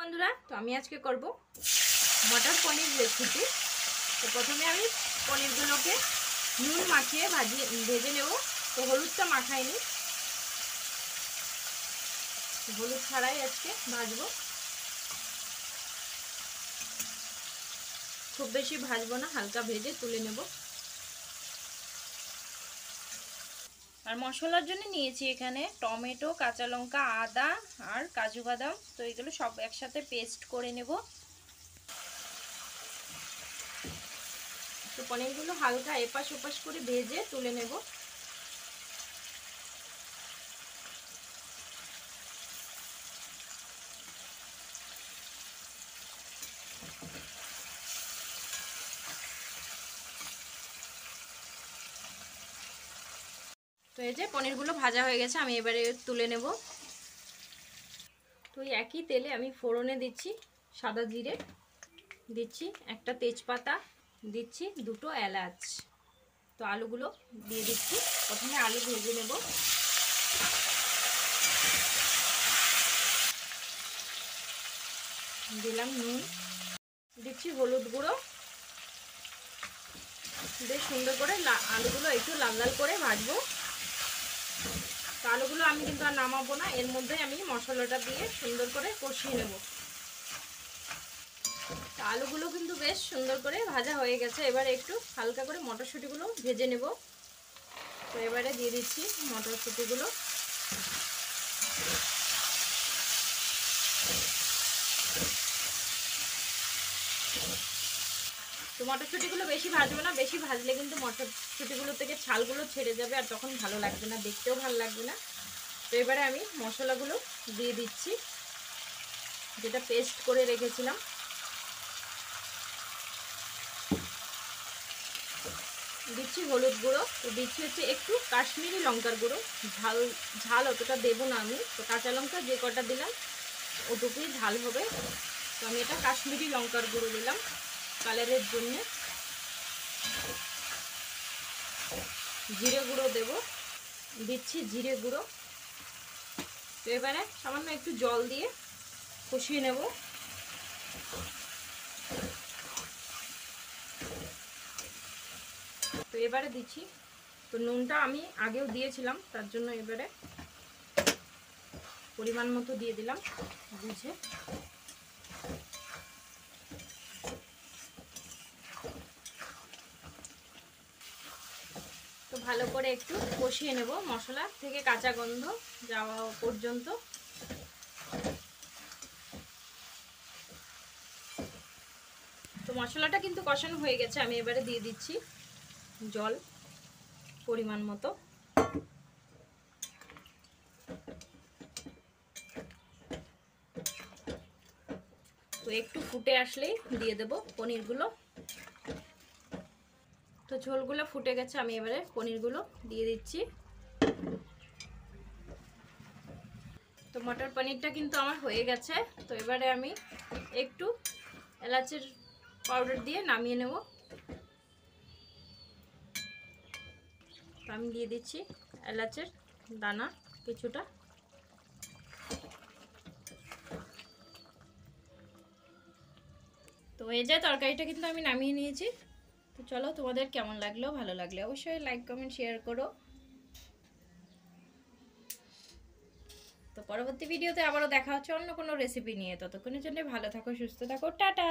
বন্ধুরা, তো আমি আজকে করব মটর পনির রেসিপি। তো প্রথমে আমি পনিরগুলোকে নুন মাখিয়ে ভেজে নেব। তো হলুদটা মাখাইনি, হলুদ ছাড়াই আজকে ভাজবো। খুব বেশি ভাজবো না, হালকা ভেজে তুলে নেব। আর মশলার জন্য নিয়েছি এখানে টমেটো, কাঁচা লঙ্কা, আদা আর কাজু বাদাম। তো এগুলো সব একসাথে পেস্ট করে নেব। তো পনিরগুলো হালকা এপাশ ওপাশ করে ভেজে তুলে নেব। তো এই যে পনিরগুলো ভাজা হয়ে গেছে, আমি এবারে তুলে নেব। তো একই তেলে আমি ফোড়নে দিচ্ছি সাদা জিরে, দিচ্ছি একটা তেজপাতা, দিচ্ছি দুটো এলাচ। তো আলুগুলো দিয়ে দিচ্ছি। প্রথমে আলু ভেজে নেব। দিলাম নুন, দিচ্ছি হলুদ গুঁড়ো। বেশ সুন্দর করে আলুগুলো একটু লাল লাল করে ভাজবো। তো আলুগুলো আমি কিন্তু আর নামাবো না, এর মধ্যে আমি মশলাটা দিয়ে সুন্দর করে কষিয়ে নেব। তো আলুগুলো কিন্তু বেশ সুন্দর করে ভাজা হয়ে গেছে। এবারে একটু হালকা করে মটরশুঁটিগুলো ভেজে নেব। তো এবারে দিয়ে দিচ্ছি মটরশুঁটিগুলো। তো মটরশুঁটিগুলো বেশি ভাজবো না, বেশি ভাজলে কিন্তু মটরশুঁটিগুলো থেকে ছালগুলো ছেড়ে যাবে আর তখন ভালো লাগবে না, দেখতেও ভালো লাগবে না। তো এবারে আমি মশলাগুলো দিয়ে দিচ্ছি, যেটা পেস্ট করে রেখেছিলাম। দিচ্ছি হলুদ গুঁড়ো, তো দিচ্ছি হচ্ছে একটু কাশ্মীরি লঙ্কার গুঁড়ো। ঝাল অতটা দেবো না আমি। তো কাঁচা লঙ্কা যে কটা দিলাম ওটুকুই ঝাল হবে। তো আমি এটা কাশ্মীরি লঙ্কার গুঁড়ো দিলাম কালারের জন্য। জিরে গুঁড়ো দেব, দিচ্ছি জিরে গুঁড়ো। তো এবারে সামান্য একটু জল দিয়ে কষিয়ে নেব। তো এবারে দিচ্ছি, তো নুনটা আমি আগেও দিয়েছিলাম, তার জন্য এবারে পরিমাণ মতো দিয়ে দিলাম বুঝে। তো ভালো করে একটু কষিয়ে নেব, মশলা থেকে কাঁচা গন্ধ যাওয়া পর্যন্ত। তো মশলাটা কিন্তু কষানো হয়ে গেছে, আমি এবারে দিয়ে দিচ্ছি জল পরিমাণ মতো। তো একটু ফুটে আসলেই দিয়ে দেব পনিরগুলো। তো ঝোলগুলো ফুটে গেছে, আমি এবারে পনিরগুলো দিয়ে দিচ্ছি। তো মটর পনিরটা কিন্তু আমার হয়ে গেছে। তো এবারে আমি একটু এলাচের পাউডার দিয়ে নামিয়ে নেব। তো আমি দিয়ে দিচ্ছি এলাচের দানা কিছুটা। তো এই যে তরকারিটা কিন্তু আমি নামিয়ে নিয়েছি। তো চলো, তোমাদের কেমন লাগলো, ভালো লাগলে অবশ্যই লাইক কমেন্ট শেয়ার করো। তো পরবর্তী ভিডিওতে আবারও দেখা হচ্ছে অন্য কোনো রেসিপি নিয়ে। ততক্ষণের জন্য ভালো থাকো, সুস্থ থাকো, টাটা।